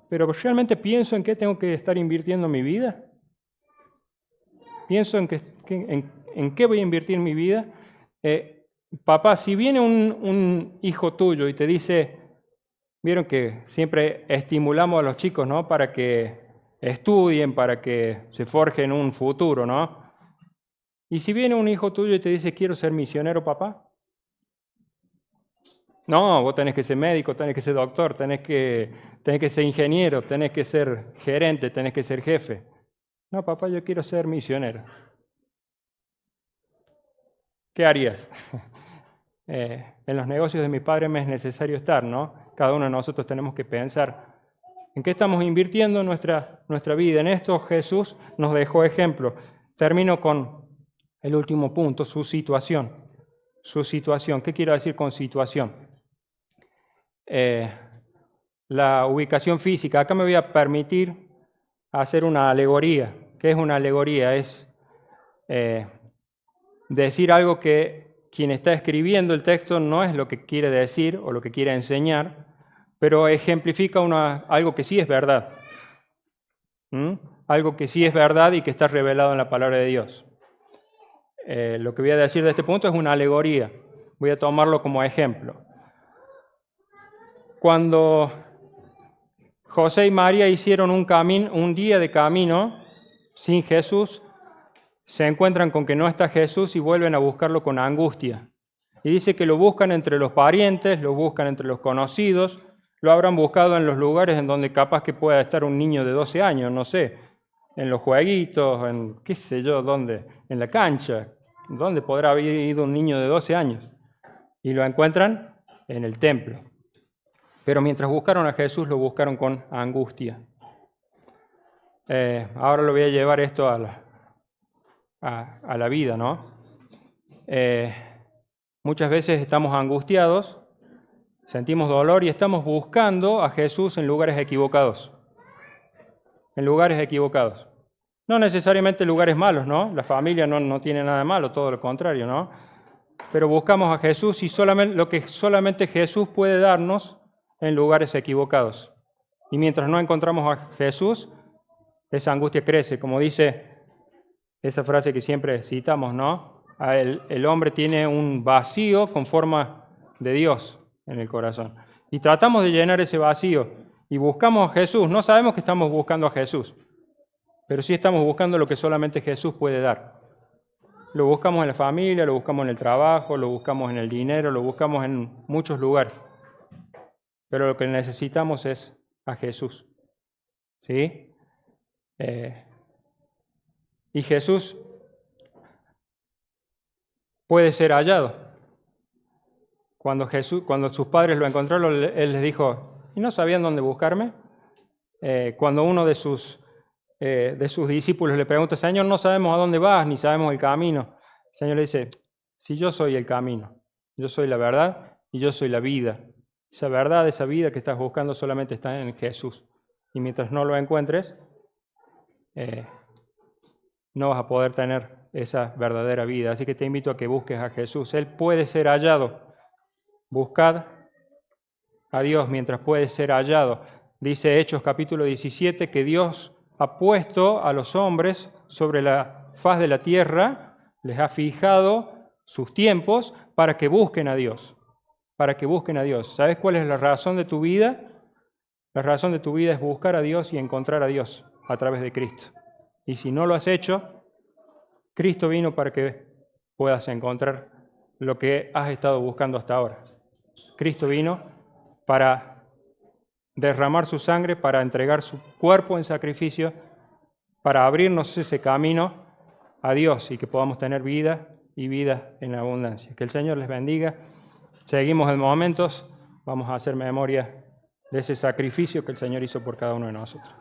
S1: Pero ¿realmente pienso en qué tengo que estar invirtiendo mi vida? ¿Pienso en qué voy a invertir mi vida? Papá, si viene un hijo tuyo y te dice, vieron que siempre estimulamos a los chicos, ¿no? Para que estudien, para que se forjen un futuro, ¿no? Y si viene un hijo tuyo y te dice, quiero ser misionero, papá. No, vos tenés que ser médico, tenés que ser doctor, tenés que ser ingeniero, tenés que ser gerente, tenés que ser jefe. No, papá, yo quiero ser misionero. ¿Qué harías? En los negocios de mi padre me es necesario estar, ¿no? Cada uno de nosotros tenemos que pensar en qué estamos invirtiendo nuestra vida. En esto Jesús nos dejó ejemplo. Termino con el último punto, su situación. Su situación. ¿Qué quiero decir con situación? La ubicación física. Acá me voy a permitir hacer una alegoría. ¿Qué es una alegoría? Es decir algo que quien está escribiendo el texto no es lo que quiere decir o lo que quiere enseñar, pero ejemplifica algo que sí es verdad. Algo que sí es verdad y que está revelado en la palabra de Dios. Lo que voy a decir de este punto es una alegoría. Voy a tomarlo como ejemplo. Cuando José y María hicieron un día de camino sin Jesús, se encuentran con que no está Jesús y vuelven a buscarlo con angustia. Y dice que lo buscan entre los parientes, lo buscan entre los conocidos, lo habrán buscado en los lugares en donde capaz que pueda estar un niño de 12 años, no sé, en los jueguitos, en qué sé yo, dónde, en la cancha, ¿dónde podrá haber ido un niño de 12 años? Y lo encuentran en el templo. Pero mientras buscaron a Jesús, lo buscaron con angustia. Ahora lo voy a llevar esto a la vida, ¿no? Muchas veces estamos angustiados, sentimos dolor y estamos buscando a Jesús en lugares equivocados. En lugares equivocados. No necesariamente lugares malos, ¿no? La familia no tiene nada de malo, todo lo contrario, ¿no? Pero buscamos a Jesús y lo que solamente Jesús puede darnos en lugares equivocados. Y mientras no encontramos a Jesús, esa angustia crece, como dice esa frase que siempre citamos, ¿no? el hombre tiene un vacío con forma de Dios en el corazón. Y tratamos de llenar ese vacío y buscamos a Jesús. No sabemos que estamos buscando a Jesús, pero sí estamos buscando lo que solamente Jesús puede dar. Lo buscamos en la familia, lo buscamos en el trabajo, lo buscamos en el dinero, lo buscamos en muchos lugares. Pero lo que necesitamos es a Jesús. ¿Sí? Y Jesús puede ser hallado. Cuando sus padres lo encontraron, Él les dijo, ¿y no sabían dónde buscarme? Cuando uno de sus discípulos le pregunta, Señor, no sabemos a dónde vas, ni sabemos el camino. El Señor le dice, si yo soy el camino, yo soy la verdad y yo soy la vida. Esa verdad, esa vida que estás buscando solamente está en Jesús. Y mientras no lo encuentres, no vas a poder tener esa verdadera vida. Así que te invito a que busques a Jesús. Él puede ser hallado. Buscad a Dios mientras puede ser hallado. Dice Hechos capítulo 17 que Dios ha puesto a los hombres sobre la faz de la tierra, les ha fijado sus tiempos para que busquen a Dios. Para que busquen a Dios. ¿Sabes cuál es la razón de tu vida? La razón de tu vida es buscar a Dios y encontrar a Dios a través de Cristo. Y si no lo has hecho, Cristo vino para que puedas encontrar lo que has estado buscando hasta ahora. Cristo vino para derramar su sangre, para entregar su cuerpo en sacrificio, para abrirnos ese camino a Dios y que podamos tener vida y vida en abundancia. Que el Señor les bendiga. Seguimos en momentos, vamos a hacer memoria de ese sacrificio que el Señor hizo por cada uno de nosotros.